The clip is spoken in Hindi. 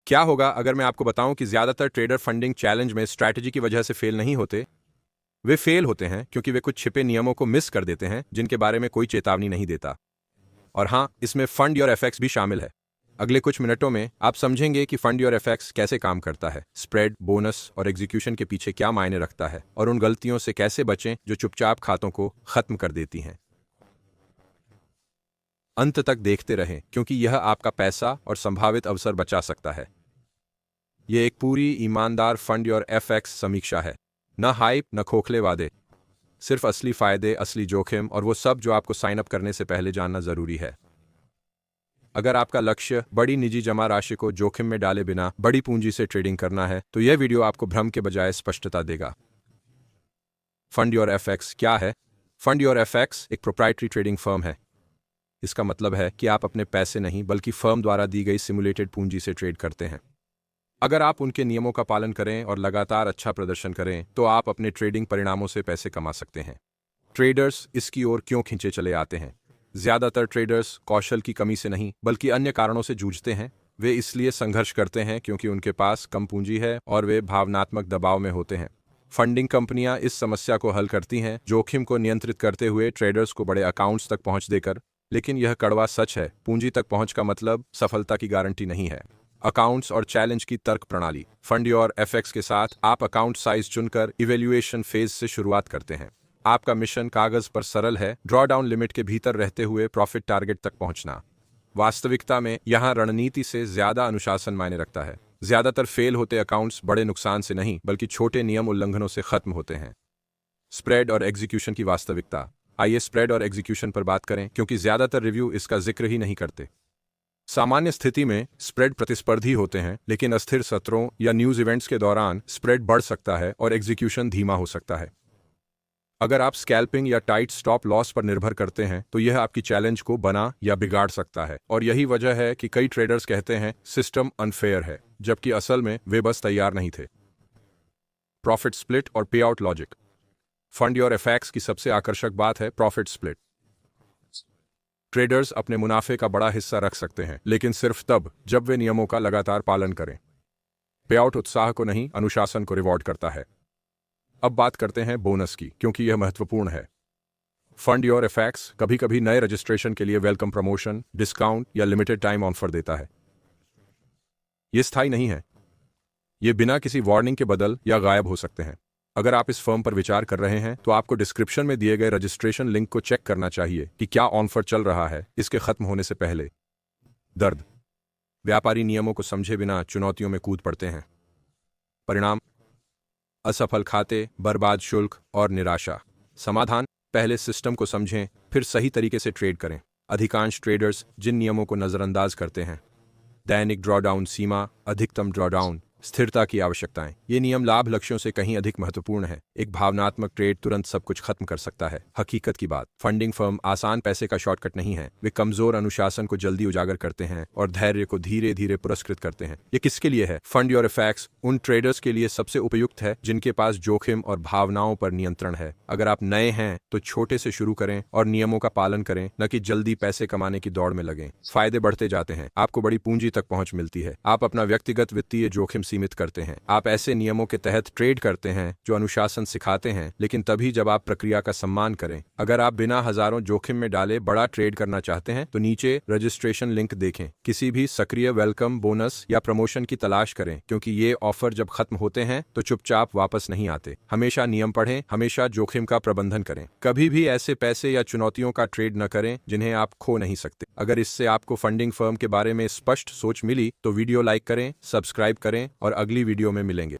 क्या होगा अगर मैं आपको बताऊं कि ज्यादातर ट्रेडर फंडिंग चैलेंज में स्ट्रैटेजी की वजह से फेल नहीं होते। वे फेल होते हैं क्योंकि वे कुछ छिपे नियमों को मिस कर देते हैं जिनके बारे में कोई चेतावनी नहीं देता। और हाँ, इसमें फंड योर एफएक्स भी शामिल है। अगले कुछ मिनटों में आप समझेंगे कि फंड योर एफएक्स कैसे काम करता है, स्प्रेड, बोनस और एग्जीक्यूशन के पीछे क्या मायने रखता है, और उन गलतियों से कैसे बचें जो चुपचाप खातों को खत्म कर देती हैं। अंत तक देखते रहें क्योंकि यह आपका पैसा और संभावित अवसर बचा सकता है। यह एक पूरी ईमानदार फंड योर एफएक्स समीक्षा है। न हाइप, न खोखले वादे, सिर्फ असली फायदे, असली जोखिम और वो सब जो आपको साइन अप करने से पहले जानना जरूरी है। अगर आपका लक्ष्य बड़ी निजी जमा राशि को जोखिम में डाले बिना बड़ी पूंजी से ट्रेडिंग करना है तो यह वीडियो आपको भ्रम के बजाय स्पष्टता देगा। फंड योर एफएक्स क्या है? फंड योर एफएक्स एक प्रोप्राइटरी ट्रेडिंग फर्म है। इसका मतलब है कि आप अपने पैसे नहीं बल्कि फर्म द्वारा दी गई सिमुलेटेड पूंजी से ट्रेड करते हैं। अगर आप उनके नियमों का पालन करें और लगातार अच्छा प्रदर्शन करें तो आप अपने ट्रेडिंग परिणामों से पैसे कमा सकते हैं। ट्रेडर्स इसकी ओर क्यों खींचे चले आते हैं? ज्यादातर ट्रेडर्स कौशल की कमी से नहीं बल्कि अन्य कारणों से जूझते हैं। वे इसलिए संघर्ष करते हैं क्योंकि उनके पास कम पूंजी है और वे भावनात्मक दबाव में होते हैं। फंडिंग कंपनियां इस समस्या को हल करती हैं, जोखिम को नियंत्रित करते हुए ट्रेडर्स को बड़े अकाउंट्स तक पहुंच देकर। लेकिन यह कड़वा सच है, पूंजी तक पहुंच का मतलब सफलता की गारंटी नहीं है। अकाउंट्स और चैलेंज की तर्क प्रणाली। फंड योर एफएक्स के साथ आप अकाउंट साइज चुनकर इवेल्युएशन फेज से शुरुआत करते हैं। आपका मिशन कागज पर सरल है, ड्रॉडाउन लिमिट के भीतर रहते हुए प्रॉफिट टारगेट तक पहुंचना। वास्तविकता में यहां रणनीति से ज्यादा अनुशासन मायने रखता है। ज्यादातर फेल होते अकाउंट्स बड़े नुकसान से नहीं बल्कि छोटे नियम उल्लंघनों से खत्म होते हैं। स्प्रेड और एग्जीक्यूशन की वास्तविकता। आइए स्प्रेड और एग्जीक्यूशन पर बात करें क्योंकि ज्यादातर रिव्यू इसका जिक्र ही नहीं करते। सामान्य स्थिति में स्प्रेड प्रतिस्पर्धी होते हैं, लेकिन अस्थिर सत्रों या न्यूज इवेंट्स के दौरान स्प्रेड बढ़ सकता है और एग्जीक्यूशन धीमा हो सकता है। अगर आप स्कैल्पिंग या टाइट स्टॉप लॉस पर निर्भर करते हैं तो यह आपकी चैलेंज को बना या बिगाड़ सकता है, और यही वजह है कि कई ट्रेडर्स कहते हैं सिस्टम अनफेयर है, जबकि असल में वे बस तैयार नहीं थे। प्रॉफिट स्प्लिट और पे out logic. Fund your FX की सबसे आकर्षक बात है प्रॉफिट स्प्लिट। ट्रेडर्स अपने मुनाफे का बड़ा हिस्सा रख सकते हैं, लेकिन सिर्फ तब जब वे नियमों का लगातार पालन करें। पे आउट उत्साह को नहीं, अनुशासन को रिवॉर्ड करता है। अब बात करते हैं बोनस की, क्योंकि यह महत्वपूर्ण है। फंड योर एफएक्स कभी कभी नए रजिस्ट्रेशन के लिए वेलकम प्रमोशन, डिस्काउंट या लिमिटेड टाइम ऑफर देता है। यह स्थायी नहीं है, ये बिना किसी वार्निंग के बदल या गायब हो सकते हैं। अगर आप इस फर्म पर विचार कर रहे हैं तो आपको डिस्क्रिप्शन में दिए गए रजिस्ट्रेशन लिंक को चेक करना चाहिए कि क्या ऑफर चल रहा है इसके खत्म होने से पहले। दर्द। व्यापारी नियमों को समझे बिना चुनौतियों में कूद पड़ते हैं। परिणाम: असफल खाते, बर्बाद शुल्क और निराशा। समाधान: पहले सिस्टम को समझें, फिर सही तरीके से ट्रेड करें। अधिकांश ट्रेडर्स जिन नियमों को नजरअंदाज करते हैं: दैनिक ड्रॉडाउन सीमा, अधिकतम ड्रॉडाउन, स्थिरता की आवश्यकताएं। ये नियम लाभ लक्ष्यों से कहीं अधिक महत्वपूर्ण है। एक भावनात्मक ट्रेड तुरंत सब कुछ खत्म कर सकता है। हकीकत की बात, फंडिंग फर्म आसान पैसे का शॉर्टकट नहीं है। वे कमजोर अनुशासन को जल्दी उजागर करते हैं और धैर्य को धीरे धीरे पुरस्कृत करते हैं। ये किसके लिए है? फंड योर एफएक्स उन ट्रेडर्स के लिए सबसे उपयुक्त है जिनके पास जोखिम और भावनाओं पर नियंत्रण है। अगर आप नए हैं तो छोटे से शुरू करें और नियमों का पालन करें, न कि जल्दी पैसे कमाने की दौड़ में लगें। फायदे बढ़ते जाते हैं, आपको बड़ी पूंजी तक पहुंच मिलती है, आप अपना व्यक्तिगत वित्तीय जोखिम सीमित करते हैं, आप ऐसे नियमों के तहत ट्रेड करते हैं जो अनुशासन सिखाते हैं, लेकिन तभी जब आप प्रक्रिया का सम्मान करें। अगर आप बिना हजारों जोखिम में डाले बड़ा ट्रेड करना चाहते हैं तो नीचे रजिस्ट्रेशन लिंक देखें। किसी भी सक्रिय वेलकम, बोनस या प्रमोशन की तलाश करें, क्योंकि ये ऑफर जब खत्म होते हैं तो चुपचाप वापस नहीं आते। हमेशा नियम पढ़ें, हमेशा जोखिम का प्रबंधन करें। कभी भी ऐसे पैसे या चुनौतियों का ट्रेड न करें जिन्हें आप खो नहीं सकते। अगर इससे आपको फंडिंग फर्म के बारे में स्पष्ट सोच मिली तो वीडियो लाइक करें, सब्सक्राइब करें और अगली वीडियो में मिलेंगे।